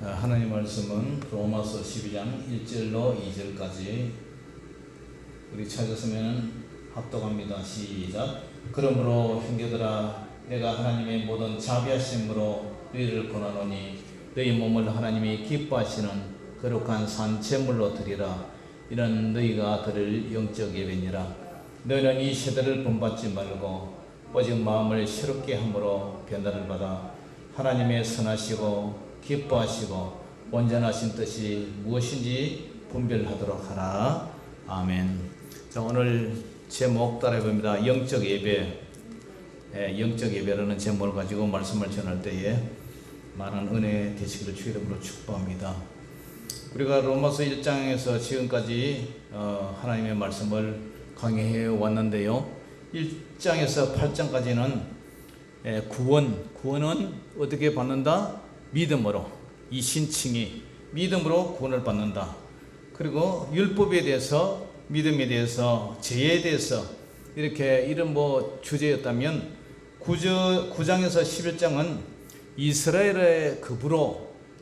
하나님 말씀은 로마서 12장 1절로 2절까지 우리 찾았으면 합독합니다. 시작. 그러므로 형제들아 내가 하나님의 모든 자비하심으로 너희를 권하노니 너희 몸을 하나님이 기뻐하시는 거룩한 산 제물로 드리라. 이는 너희가 드릴 영적 예배니라. 너희는 이 세대를 본받지 말고 오직 마음을 새롭게 함으로 변화를 받아 하나님의 선하시고 기뻐하시고 온전하신 뜻이 무엇인지 분별하도록 하라. 아멘. 자, 오늘 제목 따라해봅니다. 영적 예배. 영적 예배라는 제목을 가지고 말씀을 전할 때에 많은 은혜 되시기를 주의 이름으로 축복합니다. 우리가 로마서 1장에서 지금까지 하나님의 말씀을 강의해 왔는데요. 1장에서 8장까지는 구원은 어떻게 받는다? 믿음으로. 이 신칭이 믿음으로 구원을 받는다. 그리고 율법에 대해서, 믿음에 대해서, 죄에 대해서 이렇게 이런 주제였다면 9장에서 11장은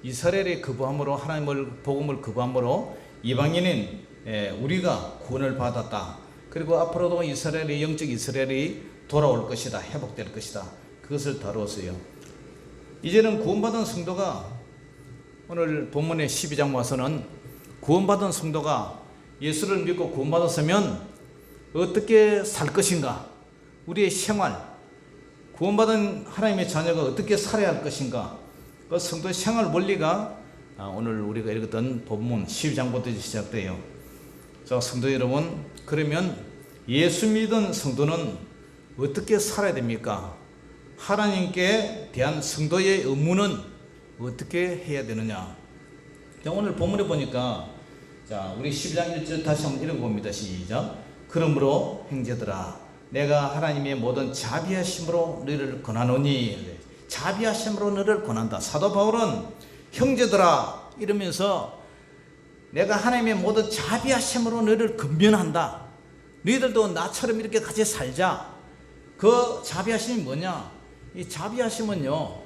이스라엘의 거부함으로 하나님을 복음을 거부함으로 이방인인 우리가 구원을 받았다. 그리고 앞으로도 영적 이스라엘이 돌아올 것이다. 회복될 것이다. 그것을 다루었어요. 이제는 구원받은 성도가, 오늘 본문의 12장 와서는 구원받은 성도가 예수를 믿고 구원받았으면 어떻게 살 것인가, 우리의 생활, 구원받은 하나님의 자녀가 어떻게 살아야 할 것인가, 그 성도의 생활 원리가 오늘 우리가 읽었던 본문 12장부터 시작돼요. 자, 성도 여러분, 그러면 예수 믿은 성도는 어떻게 살아야 됩니까? 하나님께 대한 성도의 의무는 어떻게 해야 되느냐? 자, 오늘 본문에 보니까, 자, 우리 12장 1절 다시 한번 읽어봅니다. 시작. 그러므로 형제들아 내가 하나님의 모든 자비하심으로 너희를 권하노니. 자비하심으로 너희를 권한다. 사도 바울은 형제들아 이러면서 내가 하나님의 모든 자비하심으로 너희를 권면한다. 너희들도 나처럼 이렇게 같이 살자. 그 자비하심이 뭐냐? 이 자비하심은요,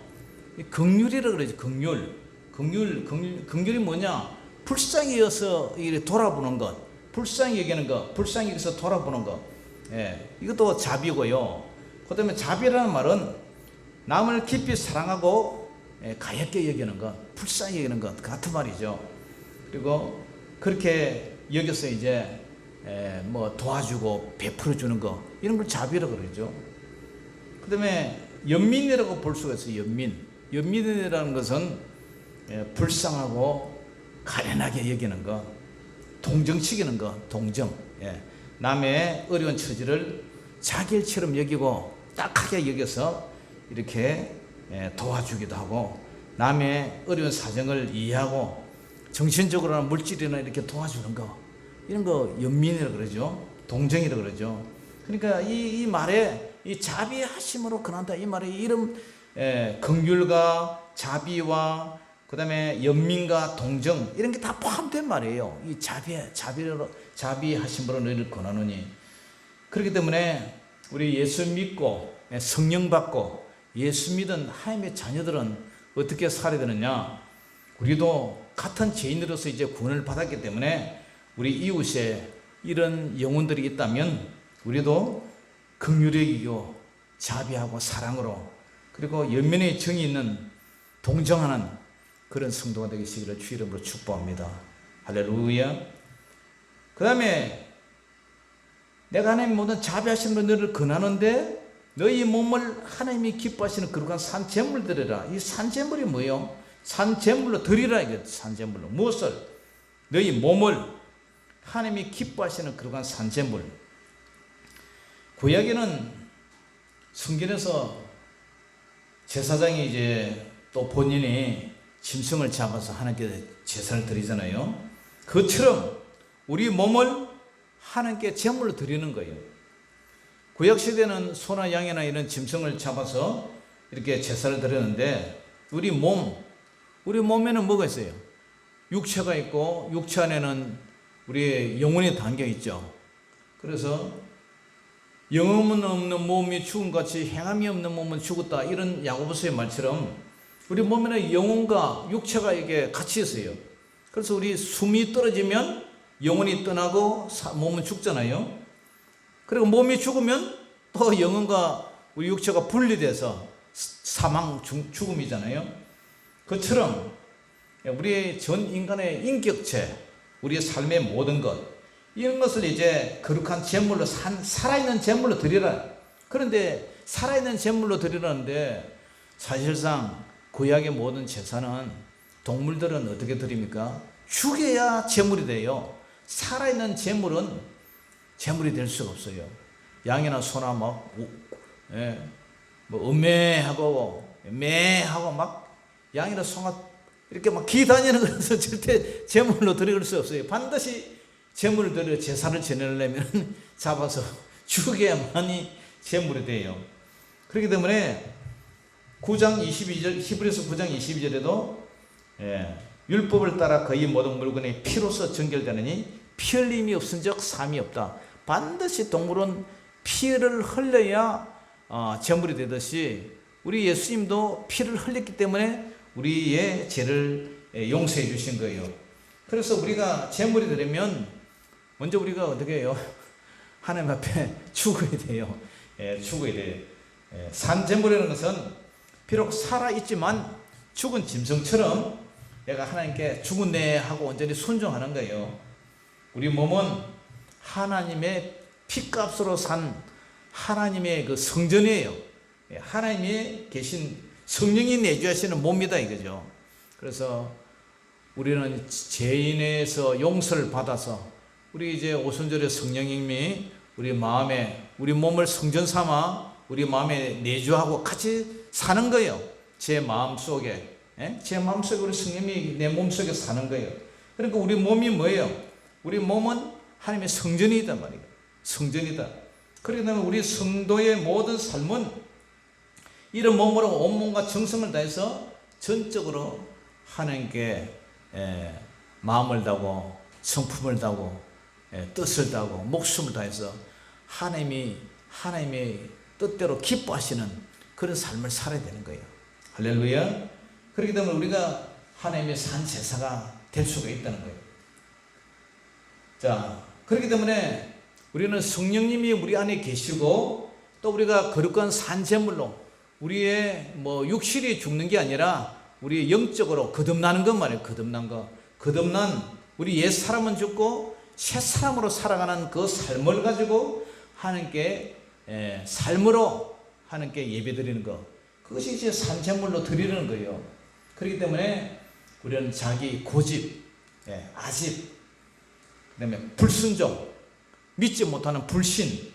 긍휼이라 그러죠. 긍휼이 뭐냐? 불쌍히 여서 돌아보는 것, 불쌍히 여기는 것, 불쌍히 여기서 돌아보는 것. 이것도 자비고요. 그 다음에 자비라는 말은 남을 깊이 사랑하고 가볍게 여기는 것, 불쌍히 여기는 것 같은 말이죠. 그리고 그렇게 여기서 이제 도와주고 베풀어 주는 거, 이런 걸 자비라고 그러죠. 그 다음에 연민이라고 볼 수가 있어요. 연민이라는 것은 불쌍하고 가련하게 여기는 것, 동정시키는 것, 동정. 남의 어려운 처지를 자기 일처럼 여기고 딱하게 여겨서 이렇게 도와주기도 하고, 남의 어려운 사정을 이해하고 정신적으로나 물질이나 이렇게 도와주는 거, 이런 거 연민이라고 그러죠. 동정이라고 그러죠. 그러니까 이 말에 이 자비하심으로 권한다. 이 말에 이런 긍휼과 자비와 그 다음에 연민과 동정, 이런 게 다 포함된 말이에요. 이 자비하심으로 너희를 권하노니. 그렇기 때문에 우리 예수 믿고 성령 받고 예수 믿은 하나님의 자녀들은 어떻게 살아야 되느냐? 우리도 같은 죄인으로서 이제 구원을 받았기 때문에 우리 이웃에 이런 영혼들이 있다면 우리도 긍휼히 여기고 자비하고 사랑으로, 그리고 연민의 정이 있는 동정하는 그런 성도가 되시기를 주의 이름으로 축복합니다. 할렐루야. 그 다음에 내가 하나님 모든 자비하심으로 너를 권하는데 너희 몸을 하나님이 기뻐하시는 거룩한 산제물 드리라. 이 산제물이 뭐예요? 산제물로 드리라. 이거 산제물로 무엇을? 너희 몸을 하나님이 기뻐하시는 거룩한 산제물. 구약에는 성전에서 제사장이 이제 또 본인이 짐승을 잡아서 하나님께 제사를 드리잖아요. 그처럼 우리 몸을 하나님께 제물로 드리는 거예요. 구약시대는 소나 양이나 이런 짐승을 잡아서 이렇게 제사를 드렸는데, 우리 몸에는 뭐가 있어요? 육체가 있고, 육체 안에는 우리의 영혼이 담겨 있죠. 그래서 영혼 없는 몸이 죽은 같이 행함이 없는 몸은 죽었다, 이런 야고보서의 말처럼 우리 몸에는 영혼과 육체가 이게 같이 있어요. 그래서 우리 숨이 떨어지면 영혼이 떠나고 몸은 죽잖아요. 그리고 몸이 죽으면 또 영혼과 우리 육체가 분리돼서 사망, 죽음이잖아요. 그처럼 우리 전 인간의 인격체, 우리의 삶의 모든 것, 이런 것을 이제 거룩한 제물로, 살아있는 제물로 드리라. 그런데 살아있는 제물로 드리라는데 사실상 구약의 모든 제사는 동물들은 어떻게 드립니까? 죽여야 제물이 돼요. 살아있는 제물은 제물이 될 수가 없어요. 양이나 소나 막, 뭐, 음매하고, 매하고 막, 양이나 소가 이렇게 막 기다니는 것은 절대 제물로 드릴 수 없어요. 반드시 제물을 드려 제사를 지내려면 잡아서 죽여야만이 제물이 돼요. 그렇기 때문에 9장 22절, 히브리서 9장 22절에도 율법을 따라 거의 모든 물건이 피로서 정결되느니 피 흘림이 없은즉 삶이 없다. 반드시 동물은 피를 흘려야 제물이 되듯이 우리 예수님도 피를 흘렸기 때문에 우리의 죄를 용서해 주신 거예요. 그래서 우리가 제물이 되려면 먼저 우리가 어떻게 해요? 하나님 앞에 죽어야 돼요. 죽어야 돼요. 산제물이라는 것은 비록 살아있지만 죽은 짐승처럼 내가 하나님께 죽었네 하고 온전히 순종하는 거예요. 우리 몸은 하나님의 피값으로 산 하나님의 그 성전이에요. 하나님이 계신 성령이 내주하시는 몸이다 이거죠. 그래서 우리는 죄인에서 용서를 받아서 우리 이제 오순절에 성령님이 우리 마음에 우리 몸을 성전 삼아 우리 마음에 내주하고 같이 사는 거예요. 제 마음 속에, 제 마음 속에 우리 성령님이 내 몸 속에 사는 거예요. 그러니까 우리 몸이 뭐예요? 우리 몸은 하나님의 성전이다 말이에요. 성전이다. 그렇기 때문에 우리 성도의 모든 삶은 이런 몸으로 온몸과 정성을 다해서 전적으로 하나님께 마음을 다하고 성품을 다하고 뜻을 다하고 목숨을 다해서 하나님의 뜻대로 기뻐하시는 그런 삶을 살아야 되는 거예요. 할렐루야. 그렇기 때문에 우리가 하나님의 산 제사가 될 수가 있다는 거예요. 자, 그렇기 때문에 우리는 성령님이 우리 안에 계시고 또 우리가 거룩한 산 제물로 우리의 뭐 육실이 죽는 게 아니라 우리 영적으로 거듭나는 것 말이에요. 거듭난 거. 거듭난 우리 옛 사람은 죽고 새 사람으로 살아가는 그 삶을 가지고 하나님께 삶으로 하나님께 예배드리는 것. 그것이 이제 산제물로 드리는 거예요. 그렇기 때문에 우리는 자기 고집, 아집, 그 다음에 불순종, 믿지 못하는 불신,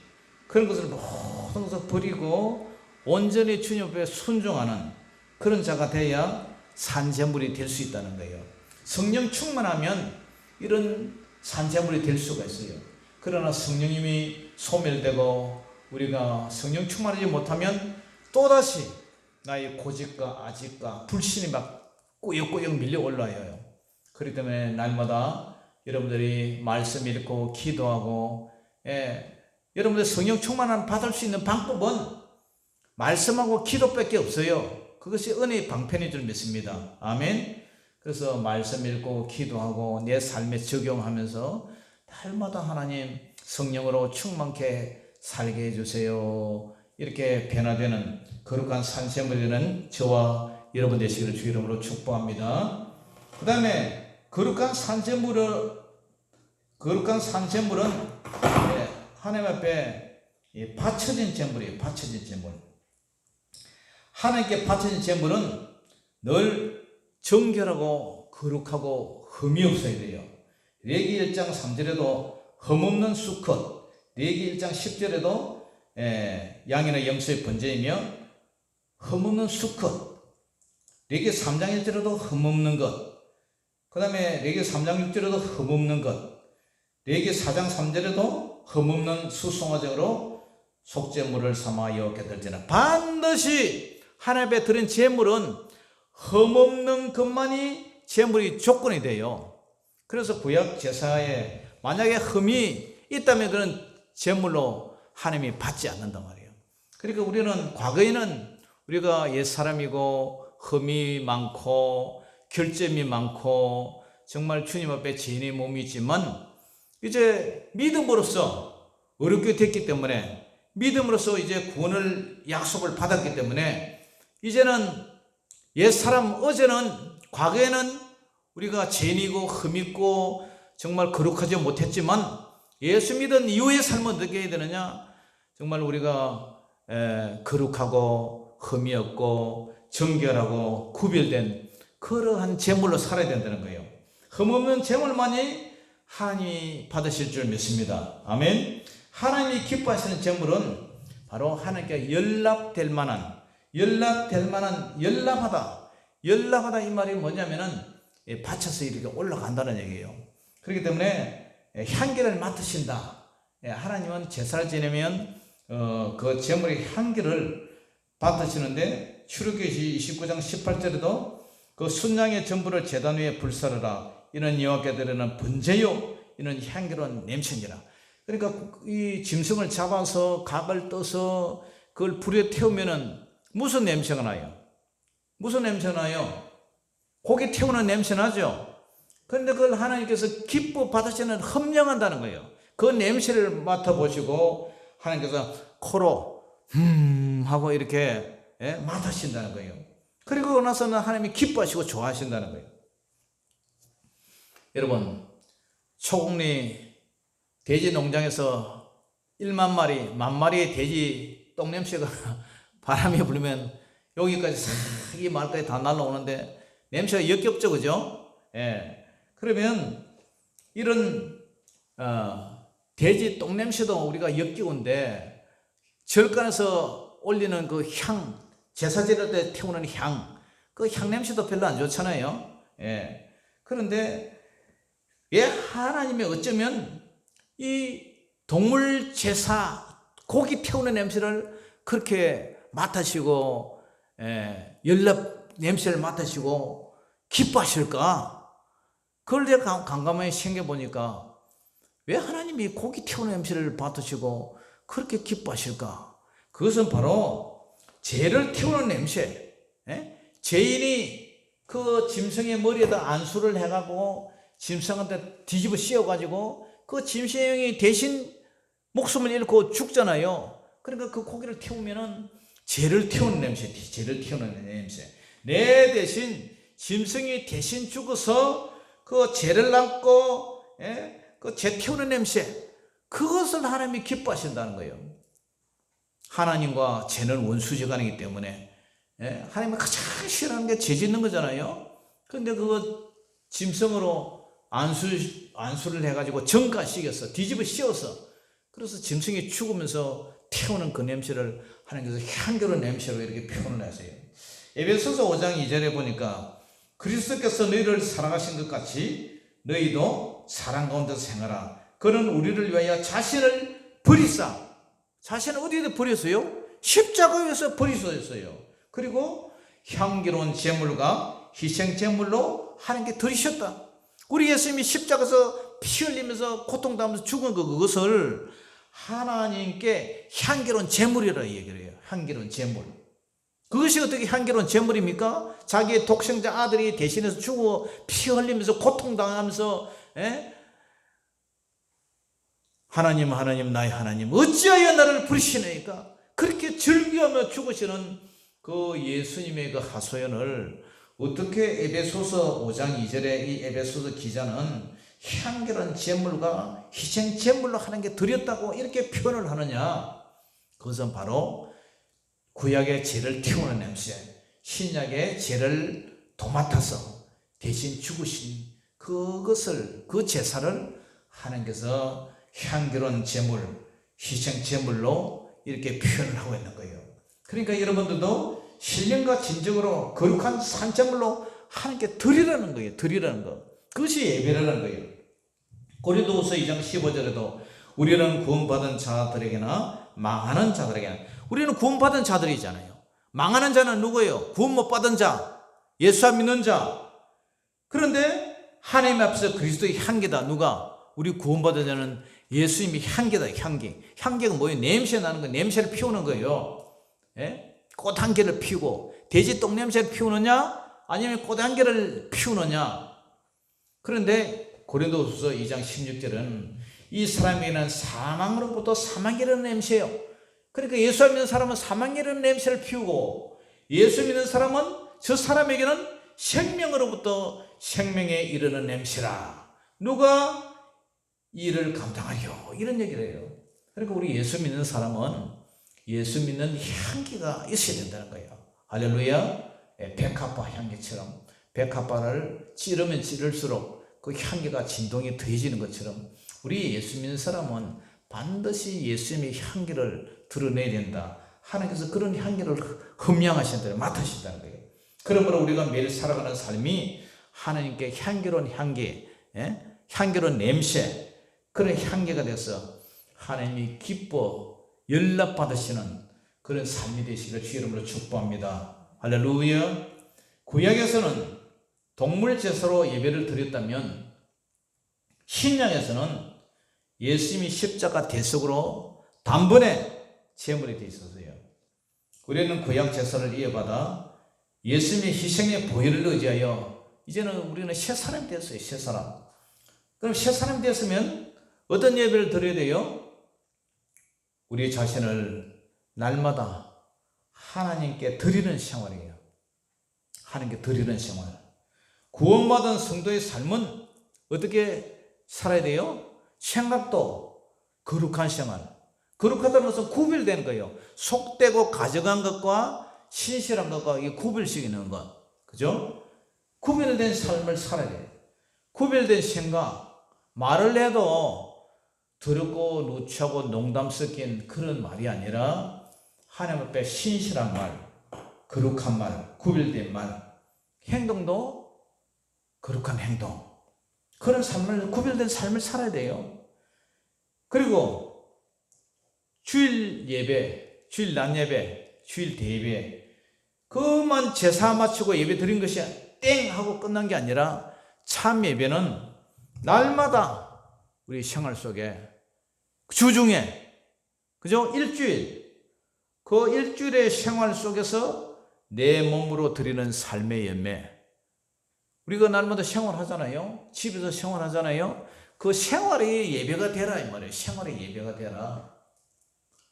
그런 것을 모든 것을 버리고 온전히 주님 앞에 순종하는 그런 자가 되어야 산제물이 될 수 있다는 거예요. 성령 충만하면 이런 산제물이 될 수가 있어요. 그러나 성령님이 소멸되고 우리가 성령 충만하지 못하면 또다시 나의 고집과 아집과 불신이 막 꾸역꾸역 밀려 올라와요. 그렇기 때문에 날마다 여러분들이 말씀 읽고 기도하고 여러분들 성령 충만함 받을 수 있는 방법은 말씀하고 기도밖에 없어요. 그것이 은혜의 방편인 줄 믿습니다. 아멘. 그래서 말씀 읽고 기도하고 내 삶에 적용하면서 날마다 하나님 성령으로 충만케 살게 해주세요. 이렇게 변화되는 거룩한 산제물이 되는 저와 여러분 되시기를 주 이름으로 축복합니다. 그 다음에 거룩한 산제물은 하나님 앞에 바쳐진 제물이에요. 바쳐진 제물. 하나님께 바쳐진 제물은 늘 정결하고 거룩하고 흠이 없어야 돼요. 레위기 1장 3절에도 흠없는 수컷, 레위기 1장 10절에도 양이나 염소의 번제이며 흠없는 수컷, 레위기 3장 1절에도 흠없는 것, 그 다음에 레위기 3장 6절에도 흠없는 것, 레위기 4장 3절에도 흠없는 수송아정으로 속죄물을 삼아 여호와께 드리라. 반드시 하나님 앞에 드린 제물은 흠없는 것만이 제물이 조건이 돼요. 그래서 구약 제사에 만약에 흠이 있다면 그는 제물로 하나님이 받지 않는단 말이에요. 그러니까 우리는 과거에는 우리가 옛사람이고 흠이 많고 결점이 많고 정말 주님 앞에 죄인의 몸이 있지만 이제 믿음으로써 어렵게 됐기 때문에 믿음으로써 이제 구원을 약속을 받았기 때문에 이제는 옛사람 어제는 과거에는 우리가 죄인이고 흠있고 정말 거룩하지 못했지만 예수 믿은 이후의 삶은 어떻게 해야 되느냐? 정말 우리가 거룩하고 흠이 없고 정결하고 구별된 그러한 제물로 살아야 된다는 거예요. 흠없는 제물만이 하나님이 받으실 줄 믿습니다. 아멘. 하나님이 기뻐하시는 제물은 바로 하나님께 연락될 만한 연락하다 이 말이 뭐냐면은 받쳐서 이렇게 올라간다는 얘기예요. 그렇기 때문에 향기를 맡으신다. 하나님은 제사를 지내면 그 제물의 향기를 맡으시는데 출애굽기 29장 18절에도 그 순양의 전부를 제단 위에 불사르라. 이는 여호와께 드리는 번제요 이는 향기로운 냄새니라. 그러니까 이 짐승을 잡아서 각을 떠서 그걸 불에 태우면은 무슨 냄새가 나요? 무슨 냄새 나요? 고기 태우는 냄새 나죠? 그런데 그걸 하나님께서 기뻐 받으시는 험령한다는 거예요. 그 냄새를 맡아보시고 하나님께서 코로 하고 이렇게 맡으신다는 거예요. 그리고 나서는 하나님이 기뻐하시고 좋아하신다는 거예요. 여러분, 초곡리 돼지 농장에서 1만 마리, 10,000마리의 돼지 똥냄새가 바람이 불면 여기까지 싹 이 마을까지 다 날라오는데 냄새가 역겹죠, 그죠? 예. 그러면 이런 돼지 똥냄새도 우리가 역겨운데 절간에서 올리는 그 향, 제사 지낼 때 태우는 향, 그 향냄새도 별로 안 좋잖아요. 예. 그런데 왜 하나님이 어쩌면 이 동물 제사, 고기 태우는 냄새를 그렇게 맡으시고 연락 냄새를 맡으시고 기뻐하실까? 그걸 내가 감감하게 생각해보니까 왜 하나님이 고기 태우는 냄새를 맡으시고 그렇게 기뻐하실까? 그것은 바로 죄를 태우는 냄새. 죄인이 그 짐승의 머리에다 안수를 해가고 짐승한테 뒤집어 씌워가지고 그 짐승이 대신 목숨을 잃고 죽잖아요. 그러니까 그 고기를 태우면은 죄를 태우는 냄새, 죄를 태우는 냄새. 내 대신 짐승이 대신 죽어서 그 죄를 남고 그 죄 태우는 냄새, 그것을 하나님이 기뻐하신다는 거예요. 하나님과 죄는 원수지간이기 때문에 하나님이 가장 싫어하는 게 죄 짓는 거잖아요. 그런데 그거 짐승으로 안수를 해가지고 정가시켜서 뒤집어 씌워서 그래서 짐승이 죽으면서 태우는 그 냄새를 하나님께서 향기로운 냄새로 이렇게 표현을 하세요. 에베소서 5장 2절에 보니까 그리스도께서 너희를 사랑하신 것 같이 너희도 사랑 가운데서 생활하라. 그는 우리를 위하여 자신을 버리사. 자신을 어디에 버렸어요? 십자가에서 버리셨어요. 그리고 향기로운 제물과 희생 제물로 하나님께 드리셨다. 우리 예수님이 십자가에서 피 흘리면서 고통당하면서 죽은 그것을 하나님께 향기로운 제물이라 얘기를 해요. 향기로운 제물. 그것이 어떻게 향기로운 제물입니까? 자기의 독생자 아들이 대신해서 죽어 피 흘리면서 고통당하면서 하나님 나의 하나님 어찌하여 나를 부르시나이까? 그렇게 즐겨하며 죽으시는 그 예수님의 그 하소연을 어떻게 에베소서 5장 2절에 이 에베소서 기자는 향기로운 제물과 희생 제물로 하나님께 드렸다고 이렇게 표현을 하느냐? 그것은 바로 구약의 죄를 태우는 냄새, 신약의 죄를 도맡아서 대신 죽으신 그것을, 그 제사를 하나님께서 향기로운 제물, 희생 제물로 이렇게 표현을 하고 있는 거예요. 그러니까 여러분들도 신령과 진정으로 거룩한 산제물로 하나님께 드리라는 거예요. 드리라는 거. 그것이 예배라는 거예요. 고린도후서 2장 15절에도 우리는 구원받은 자들에게나 망하는 자들에게나, 우리는 구원받은 자들이잖아요. 망하는 자는 누구예요? 구원 못 받은 자, 예수 안 믿는 자. 그런데 하나님 앞에서 그리스도의 향기다. 누가? 우리 구원받은 자는 예수님이 향기다. 향기가 뭐예요? 냄새 나는 거, 냄새를 피우는 거예요. 꽃 한 개를 피우고 돼지 똥냄새를 피우느냐 아니면 꽃향기를 피우느냐. 그런데 고린도후서 2장 16절은 이 사람에게는 사망으로부터 사망이 이르는 냄새예요. 그러니까 예수 믿는 사람은 사망이 이르는 냄새를 피우고, 예수 믿는 사람은 저 사람에게는 생명으로부터 생명에 이르는 냄새라. 누가 이를 감당하려, 이런 얘기를 해요. 그러니까 우리 예수 믿는 사람은 예수 믿는 향기가 있어야 된다는 거예요. 할렐루야. 백합화 향기처럼, 백합화를 찌르면 찌를수록 그 향기가 진동이 더해지는 것처럼 우리 예수 믿는 사람은 반드시 예수님의 향기를 드러내야 된다. 하나님께서 그런 향기를 흠양하신다, 맡으신다는 거예요. 그러므로 우리가 매일 살아가는 삶이 하나님께 향기로운 향기, 향기로운 냄새, 그런 향기가 돼서 하나님이 기뻐 연락받으시는 그런 삶이 되시기를 주 이름으로 축복합니다. 할렐루야. 구약에서는 동물 제사로 예배를 드렸다면 신약에서는 예수님이 십자가 대속으로 단번에 제물이 되어 있었어요. 우리는 구약 제사를 이어받아 예수님의 희생의 보혈을 의지하여 이제는 우리는 새 사람이 되었어요. 새 사람. 그럼 새 사람이 되었으면 어떤 예배를 드려야 돼요? 우리 자신을 날마다 하나님께 드리는 생활이에요. 하나님께 드리는 생활. 구원받은 성도의 삶은 어떻게 살아야 돼요? 생각도 거룩한 생활. 거룩하다는 것은 구별되는 거예요. 속되고 가져간 것과 신실한 것과 이게 구별시키는 것. 그죠? 구별된 삶을 살아야 돼요. 구별된 생각. 말을 해도 더럽고 누추하고 농담 섞인 그런 말이 아니라 하나님 앞에 신실한 말, 거룩한 말, 구별된 말, 행동도 거룩한 행동, 그런 삶을, 구별된 삶을 살아야 돼요. 그리고 주일 예배, 주일 낮 예배, 주일 대예배, 그만 제사 마치고 예배 드린 것이 땡 하고 끝난 게 아니라 참 예배는 날마다 우리 생활 속에 주중에, 그죠? 일주일, 그 일주일의 생활 속에서 내 몸으로 드리는 삶의 열매. 우리가 날마다 생활하잖아요. 집에서 생활하잖아요. 그 생활이 예배가 되라 이 말이에요. 생활이 예배가 되라.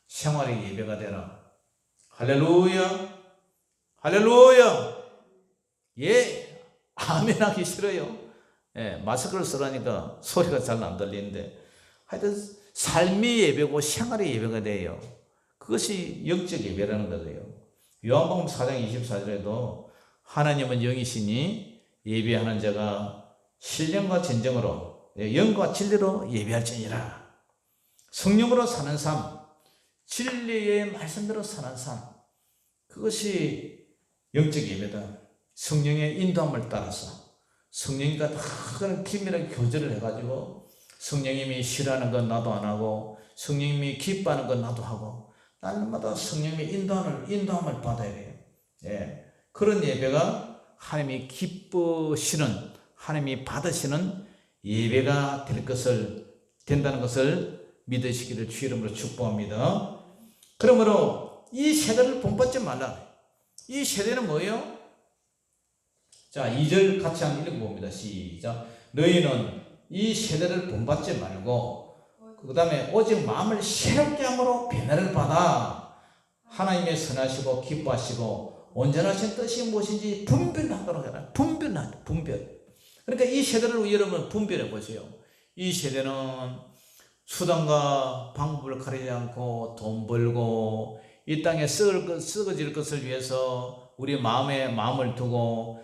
생활이 예배가 되라. 할렐루야. 할렐루야. 예, 아멘 하기 싫어요. 예, 마스크를 쓰라니까 소리가 잘 안 들리는데, 하여튼 삶이 예배고 생활이 예배가 돼요. 그것이 영적 예배라는 거예요. 요한복음 4장 24절에도 하나님은 영이시니 예배하는 자가 신령과 진정으로, 영과 진리로 예배할지니라. 성령으로 사는 삶, 진리의 말씀대로 사는 삶, 그것이 영적 예배다. 성령의 인도함을 따라서 성령과 다 긴밀하게 교제를 해가지고 성령님이 싫어하는 건 나도 안 하고 성령님이 기뻐하는 건 나도 하고 날마다 성령의 인도함을 받아야 돼요. 예. 그런 예배가 하나님이 기뻐하시는, 하나님이 받으시는 예배가 된다는 것을 믿으시기를 주 이름으로 축복합니다. 그러므로 이 세대를 본받지 말라. 이 세대는 뭐예요? 자, 2절 같이 한번 읽어봅니다. 시작. 너희는 이 세대를 본받지 말고 그 다음에 오직 마음을 새롭게 함으로 변화를 받아 하나님의 선하시고 기뻐하시고 온전하신 뜻이 무엇인지 분별하도록 해라. 분별. 그러니까 이 세대를 여러분 분별해 보세요. 이 세대는 수단과 방법을 가리지 않고 돈 벌고 이 땅에 썩어질 것을 위해서 우리 마음을 두고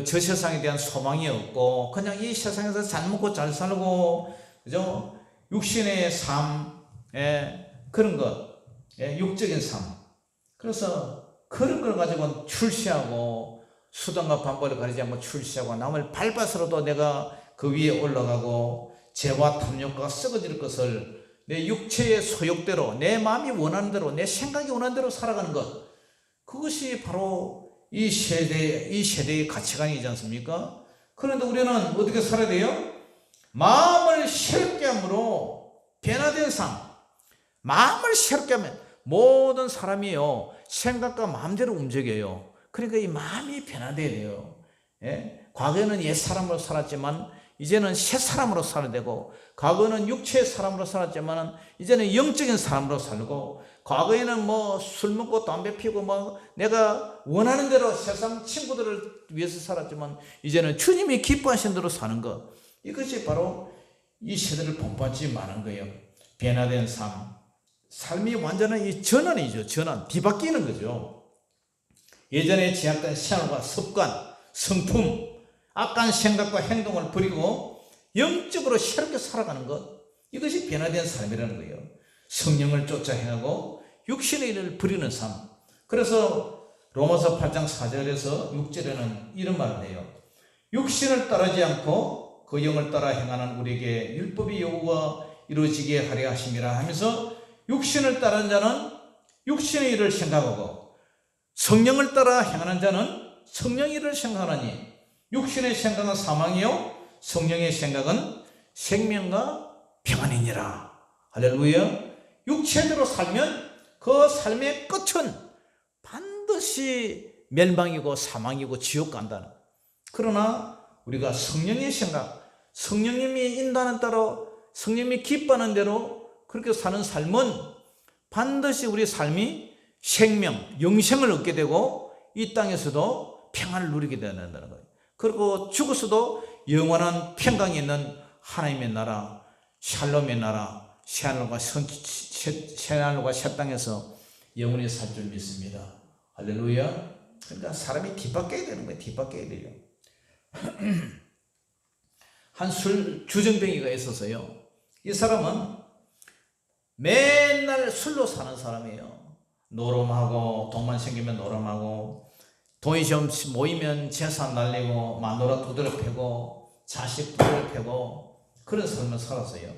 저 세상에 대한 소망이 없고 그냥 이 세상에서 잘 먹고 잘 살고, 그죠? 육신의 삶, 그런 것, 육적인 삶. 그래서 그런 걸 가지고 출시하고 수단과 방법을 가리지 않고 출시하고 남을 밟아서라도 내가 그 위에 올라가고 죄와 탐욕과 썩어질 것을 내 육체의 소욕대로, 내 마음이 원하는 대로, 내 생각이 원하는 대로 살아가는 것, 그것이 바로 이 세대의 가치관이지 않습니까? 그런데 우리는 어떻게 살아야 돼요? 마음을 새롭게 함으로 변화된 삶. 마음을 새롭게 하면 모든 사람이요 생각과 마음대로 움직여요. 그러니까 이 마음이 변화돼야 돼요. 예? 과거에는 옛 사람으로 살았지만 이제는 새 사람으로 살아야 되고, 과거에는 육체의 사람으로 살았지만 이제는 영적인 사람으로 살고, 과거에는 뭐 술 먹고 담배 피우고 뭐 내가 원하는 대로 세상 친구들을 위해서 살았지만 이제는 주님이 기뻐하신 대로 사는 것, 이것이 바로 이 세대를 본받지 말한 거예요. 변화된 삶이 완전한 이 전환이죠. 전환, 뒤바뀌는 거죠. 예전에 제약된 생활과 습관, 성품, 악한 생각과 행동을 버리고 영적으로 새롭게 살아가는 것, 이것이 변화된 삶이라는 거예요. 성령을 쫓아 행하고 육신의 일을 버리는 삶. 그래서 로마서 8장 4절에서 6절에는 이런 말을 해요. 육신을 따르지 않고 그 영을 따라 행하는 우리에게 율법이 요구가 이루어지게 하려 하심이라 하면서, 육신을 따르는 자는 육신의 일을 생각하고 성령을 따라 행하는 자는 성령의 일을 생각하니, 육신의 생각은 사망이요 성령의 생각은 생명과 평안이니라. 할렐루야. 육체대로 살면 그 삶의 끝은 반드시 멸망이고 사망이고 지옥 간다는. 그러나 우리가 성령의 생각, 성령님이 인도하는 대로, 성령님이 기뻐하는 대로 그렇게 사는 삶은 반드시 우리 삶이 생명, 영생을 얻게 되고 이 땅에서도 평안을 누리게 된다는 거예요. 그리고 죽어서도 영원한 평강이 있는 하나님의 나라, 샬롬의 나라, 새하늘과 새 땅에서 영원히 살 줄 믿습니다. 할렐루야. 그러니까 사람이 뒤바뀌어야 되는 거예요. 뒤바뀌어야 돼요. 한 술 주정뱅이가 있었어요. 이 사람은 맨날 술로 사는 사람이에요. 노름하고, 돈만 생기면 노름하고, 돈이 좀 모이면 재산 날리고, 마누라 두드려 패고, 자식 두드려 패고, 그런 삶을 살았어요.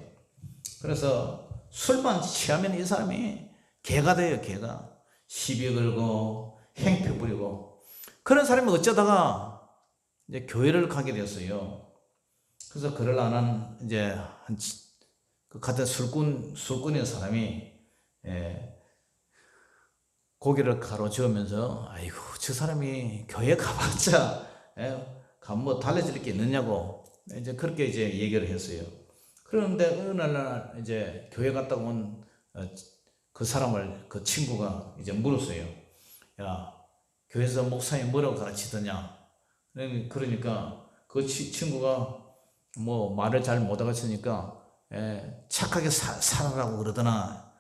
그래서 술만 취하면 이 사람이 개가 돼요. 개가 시비 걸고 행패 부리고, 그런 사람이 어쩌다가 이제 교회를 가게 됐어요. 그래서 그를 아는 이제 그 같은 술꾼인 사람이 고개를 가로저으면서, 아이고 저 사람이 교회 가봤자 가면 뭐 달라질 게 있느냐고 이제 그렇게 이제 얘기를 했어요. 그런데 어느 날 이제 교회 갔다 온 그 사람을, 그 친구가 이제 물었어요. 야, 교회에서 목사님 뭐라고 가르치더냐? 그러니까 그 친구가 뭐 말을 잘 못하겠으니까 착하게 살아라고 그러더나.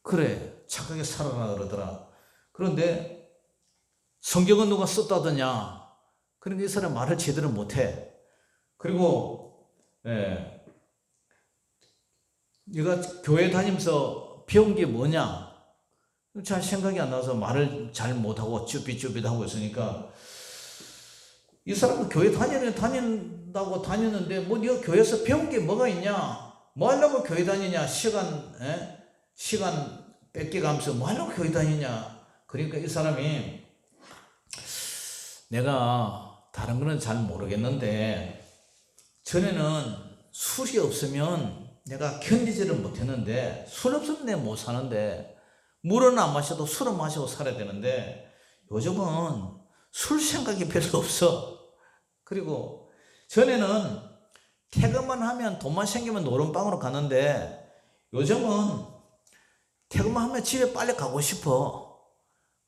그래, 착하게 살아라 그러더라. 그런데 성경은 누가 썼다더냐? 그러니까 이 사람 말을 제대로 못해. 그리고 네가 교회 다니면서 배운 게 뭐냐? 잘 생각이 안 나서 말을 잘 못하고 쭈삣쭈삣하고 있으니까, 이 사람은 교회 다닌다고 다녔는데 뭐 네가 교회에서 배운 게 뭐가 있냐? 뭐 하려고 교회 다니냐? 시간 뺏겨가면서 뭐 하려고 교회 다니냐? 그러니까 이 사람이, 내가 다른 거는 잘 모르겠는데 전에는 술이 없으면 내가 견디지를 못했는데, 술 없으면 내가 못 사는데, 물은 안 마셔도 술은 마시고 살아야 되는데 요즘은 술 생각이 별로 없어. 그리고 전에는 퇴근만 하면 돈만 생기면 노름방으로 갔는데 요즘은 퇴근만 하면 집에 빨리 가고 싶어.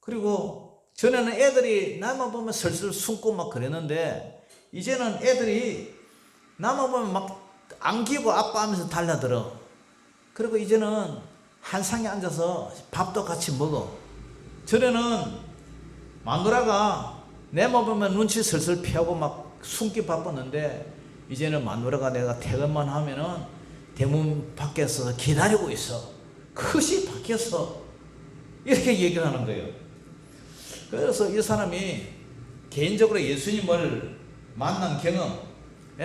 그리고 전에는 애들이 나만 보면 슬슬 숨고 막 그랬는데 이제는 애들이 나만 보면 막 안기고 아빠 하면서 달려들어. 그리고 이제는 한 상에 앉아서 밥도 같이 먹어. 전에는 마누라가 내만 보면 눈치 슬슬 피하고 막 숨기 바빴는데 이제는 마누라가 내가 퇴근만 하면은 대문 밖에서 기다리고 있어. 그것이 바뀌었어. 이렇게 얘기를 하는 거예요. 그래서 이 사람이 개인적으로 예수님을 만난 경험,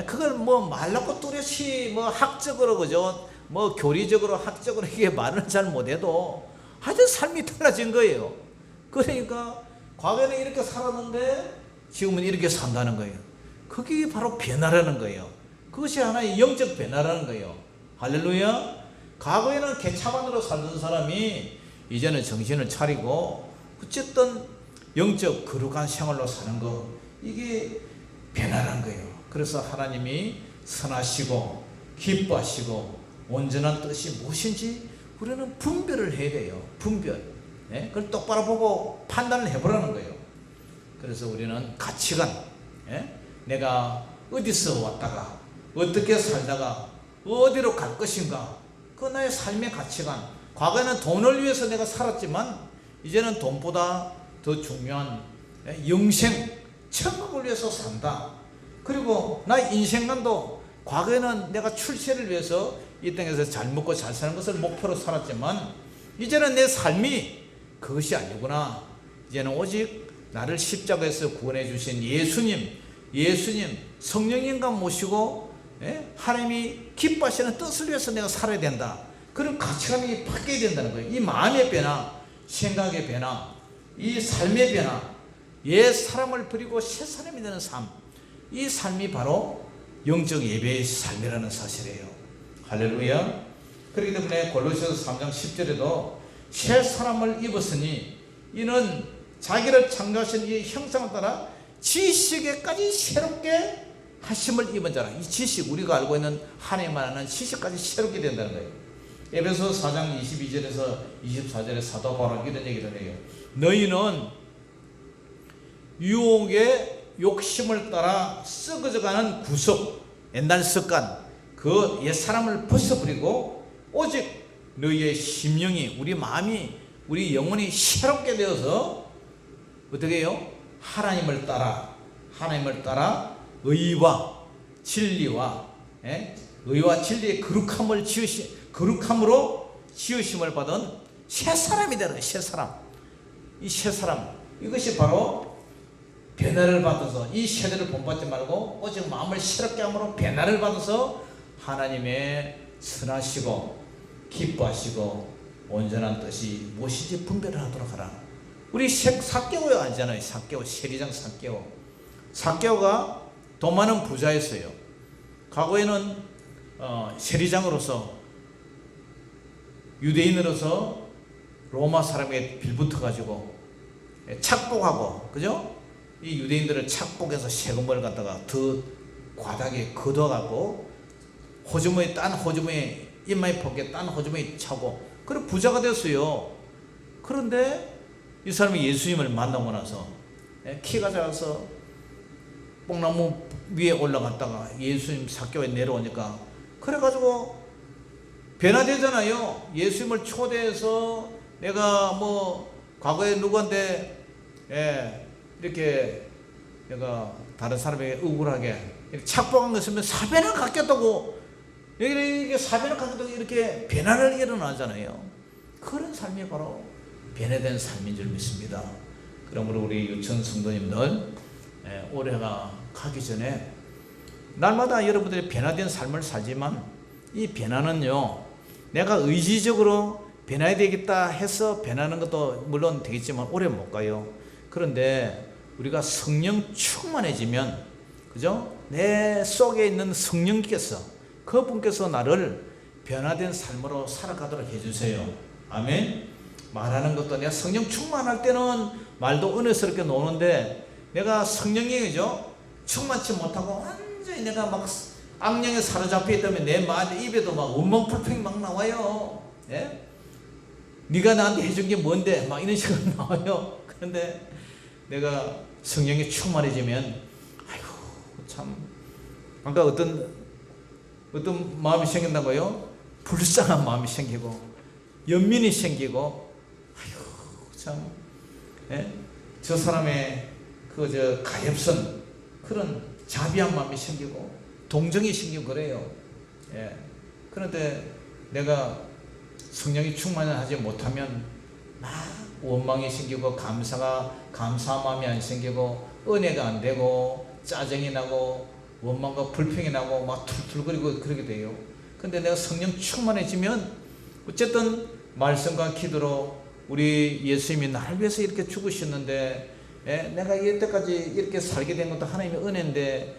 그걸 뭐 말놓고 뚜렷이 뭐 학적으로, 그죠? 뭐 교리적으로, 학적으로 이게 말을 잘 못해도 하여튼 삶이 달라진 거예요. 그러니까 과거에는 이렇게 살았는데 지금은 이렇게 산다는 거예요. 그게 바로 변화라는 거예요. 그것이 하나의 영적 변화라는 거예요. 할렐루야. 과거에는 개차반으로 살던 사람이 이제는 정신을 차리고 어쨌든 영적 거룩한 생활로 사는 거, 이게 변화라는 거예요. 그래서 하나님이 선하시고 기뻐하시고 온전한 뜻이 무엇인지 우리는 분별을 해야 돼요. 분별. 예? 그걸 똑바로 보고 판단을 해보라는 거예요. 그래서 우리는 가치관, 예? 내가 어디서 왔다가 어떻게 살다가 어디로 갈 것인가, 그 나의 삶의 가치관. 과거에는 돈을 위해서 내가 살았지만 이제는 돈보다 더 중요한 영생, 천국을 위해서 산다. 그리고 나의 인생관도, 과거에는 내가 출세를 위해서 이 땅에서 잘 먹고 잘 사는 것을 목표로 살았지만 이제는 내 삶이 그것이 아니구나. 이제는 오직 나를 십자가에서 구원해 주신 예수님 성령님과 모시고, 하나님이 기뻐하시는 뜻을 위해서 내가 살아야 된다. 그런 가치관이 바뀌어야 된다는 거예요. 이 마음의 변화, 생각의 변화, 이 삶의 변화, 옛 사람을 버리고 새 사람이 되는 삶, 이 삶이 바로 영적 예배의 삶이라는 사실이에요. 할렐루야. 그렇기 때문에 골로새서 3장 10절에도 새 사람을 입었으니 이는 자기를 창조하신 이 형상을 따라 지식에까지 새롭게 하심을 입은 자라. 이 지식, 우리가 알고 있는 하나님만 아는 지식까지 새롭게 된다는 거예요. 에베소 4장 22절에서 24절에 사도 바울은 이런 얘기를 해요. 너희는 유혹의 욕심을 따라 썩어져가는 구속, 옛날 습관, 그 옛사람을 벗어버리고 오직 너희의 심령이, 우리 마음이, 우리 영혼이 새롭게 되어서 어떻게 해요? 하나님을 따라 의와 진리와, 의와 진리의 거룩함으로 지으심을 받은 새 사람이 되는, 새 사람. 이 새 사람, 이것이 바로 변화를 받아서, 이 세대를 본받지 말고 오직 마음을 새롭게 함으로 변화를 받아서 하나님의 선하시고 기뻐하시고 온전한 뜻이 무엇인지 분별을 하도록 하라. 우리 삭개오 알잖아요. 삭개오, 세리장 삭개오가 돈 많은 부자였어요. 과거에는 세리장으로서, 유대인으로서 로마 사람에게 빌붙어가지고 착복하고, 그죠? 이 유대인들을 착복해서 세금을 갖다가 더 과다하게 걷어가고, 호주머니, 딴 호주머니, 인마이 포켓 딴 호주머니 차고, 그래 부자가 됐어요. 그런데 이 사람이 예수님을 만나고 나서 키가 작아서 뽕나무 위에 올라갔다가 예수님 삭개오에 내려오니까, 그래가지고 변화되잖아요. 예수님을 초대해서 내가 뭐 과거에 누구한테 이렇게 내가 다른 사람에게 억울하게 착복한 것이면 사변을 갖겠다고, 이게 사변을 갖겠다고 이렇게 변화를 일어나잖아요. 그런 삶이 바로 변화된 삶인 줄 믿습니다. 그러므로 우리 유천 성도님들, 올해가 가기 전에 날마다 여러분들이 변화된 삶을 살지만, 이 변화는요, 내가 의지적으로 변화해야 되겠다 해서 변하는 것도 물론 되겠지만 오래 못 가요. 그런데 우리가 성령 충만해지면, 그죠? 내 속에 있는 성령께서, 그분께서 나를 변화된 삶으로 살아가도록 해주세요. 아멘. 말하는 것도 내가 성령 충만할 때는 말도 은혜스럽게 노는데, 내가 성령이, 그죠? 충만치 못하고 완전히 내가 막 악령에 사로잡혀 있다면 내 말, 입에도 막 원망불평이 막 나와요. 예? 네가 나한테 해준 게 뭔데? 막 이런 식으로 나와요. 그런데 내가 성령이 충만해지면, 아이고, 참, 아까 어떤 마음이 생긴다고요? 불쌍한 마음이 생기고, 연민이 생기고, 아이고, 참, 저 사람의 가엾은 그런 자비한 마음이 생기고, 동정이 생기고 그래요. 그런데 내가 성령이 충만하지 못하면 막 원망이 생기고, 감사한 마음이 안 생기고, 은혜가 안 되고, 짜증이 나고, 원망과 불평이 나고, 막 툴툴거리고 그러게 돼요. 근데 내가 성령 충만해지면, 어쨌든 말씀과 기도로 우리 예수님이 나를 위해서 이렇게 죽으셨는데, 내가 이때까지 이렇게 살게 된 것도 하나님의 은혜인데,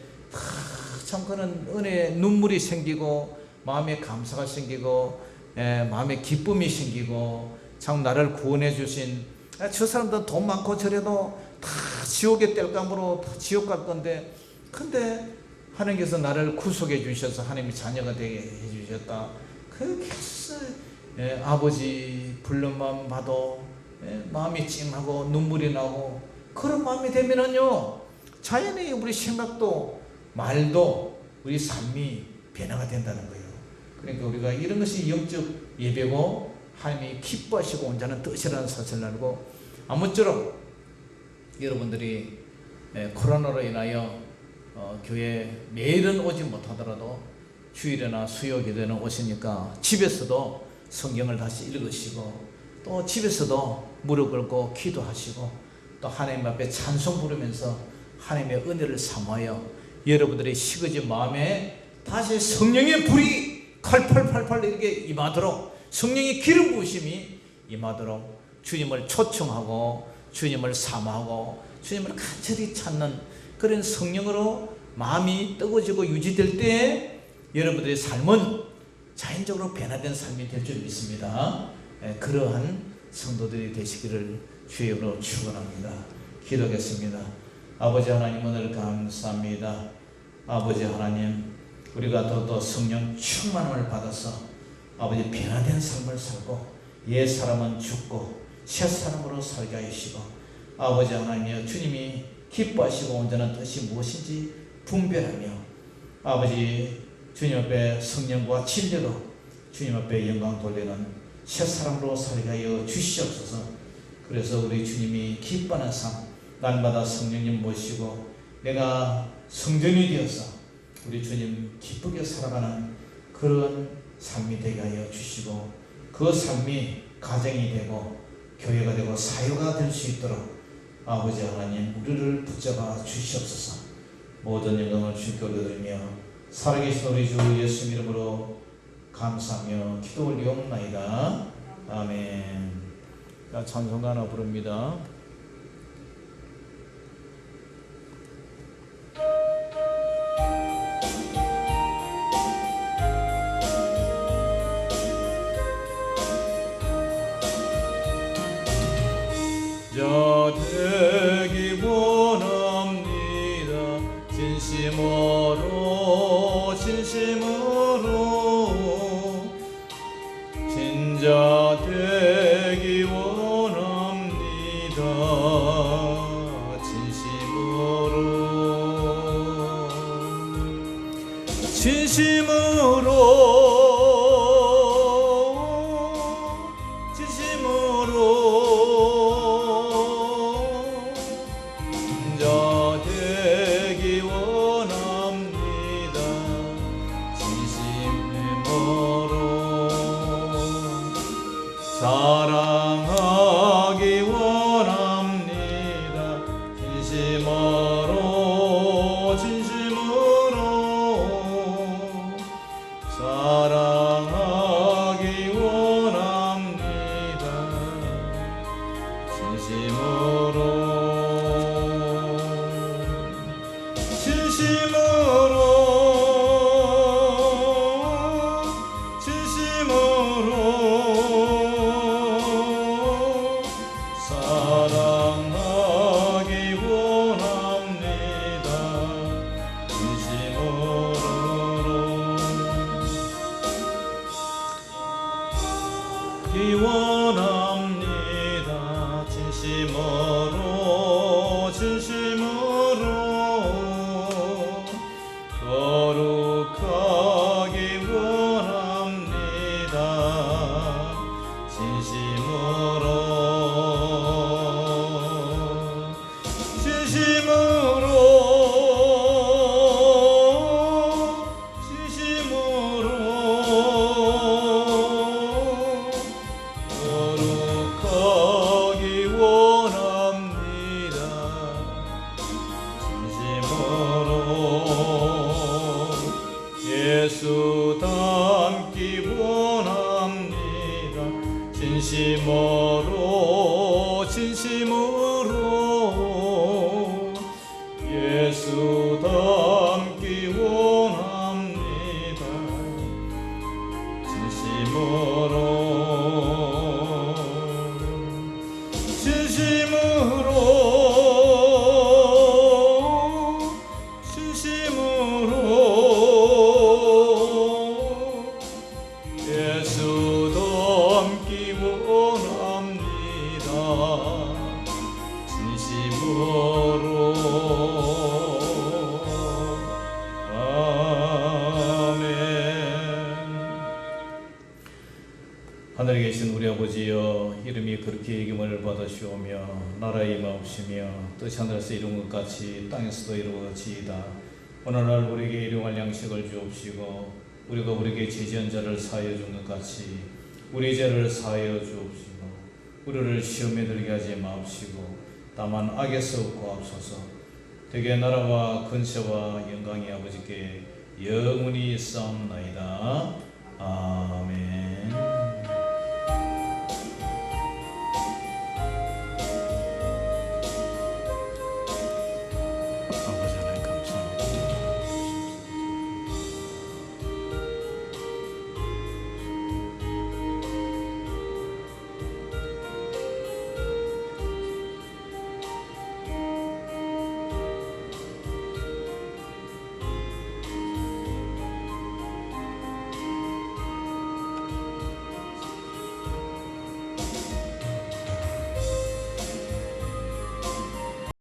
참 그런 은혜에 눈물이 생기고, 마음에 감사가 생기고, 마음에 기쁨이 생기고, 참 나를 구원해 주신 저 사람들 돈 많고 저래도 다 지옥의 땔감으로 다 지옥 갈 건데, 근데 하나님께서 나를 구속해 주셔서 하나님의 자녀가 되게 해주셨다. 그래서 아버지 불렀만 봐도 마음이 찡하고 눈물이 나고, 그런 마음이 되면은요 자연히 우리 생각도 말도 우리 삶이 변화가 된다는 거예요. 그러니까 우리가 이런 것이 영적 예배고 하나님이 기뻐하시고 온전한 뜻이라는 사실을 알고, 아무쪼록 여러분들이 코로나로 인하여 교회 매일은 오지 못하더라도 주일이나 수요 기도에는 오시니까 집에서도 성경을 다시 읽으시고, 또 집에서도 무릎 꿇고 기도하시고, 또 하나님 앞에 찬송 부르면서 하나님의 은혜를 사모하여 여러분들의 식어진 마음에 다시 성령의 불이 칼팔팔팔 이렇게 임하도록, 성령의 기름 부으심이 임하도록 주님을 초청하고 주님을 사모하고 주님을 간절히 찾는 그런 성령으로 마음이 뜨거워지고 유지될 때 여러분들의 삶은 자연적으로 변화된 삶이 될 줄 믿습니다. 그러한 성도들이 되시기를 주의 이름으로 축원합니다. 기도하겠습니다. 아버지 하나님, 오늘 감사합니다. 아버지 하나님, 우리가 또 성령 충만함을 받아서 아버지 변화된 삶을 살고 옛 사람은 죽고 새 사람으로 살게 하시고, 아버지 하나님, 주님이 기뻐하시고 온전한 뜻이 무엇인지 분별하며 아버지 주님 앞에 성령과 진리로 주님 앞에 영광 돌리는 새 사람으로 살게 하여 주시옵소서. 그래서 우리 주님이 기뻐하는 삶, 날마다 성령님 모시고 내가 성전이 되어서 우리 주님 기쁘게 살아가는 그런 삶이 되게 하여 주시고, 그 삶이 가정이 되고 교회가 되고 사유가 될 수 있도록 아버지 하나님 우리를 붙잡아 주시옵소서. 모든 영광을 주께 올려드리며 살아계신 우리 주 예수 이름으로 감사하며 기도 올리옵나이다. 아멘. 찬송가 하나 부릅니다. 저 되기 원합니다. 진심으로 진심으로 진자 되기 원합니다. 진심으로 진심으로 사랑하기 원합니다. 진심으로 진심으로 집으로. 아멘. 하늘에 계신 우리 아버지여, 이름이 그렇게 여김을 받으시오며 나라의 임하옵시며 뜻이 하늘에서 이룬 것 같이 땅에서도 이루어지이다. 오늘날 우리에게 일용할 양식을 주옵시고 우리가 우리에게 죄지은 자를 사하여 준 것 같이 우리 죄를 사하여 주옵시고 우리를 시험에 들게 하지 마옵시고 다만 악에서 구하옵소서. 대개 나라와 근세와 영광이 아버지께 영원히 있사옵나이다. 아멘.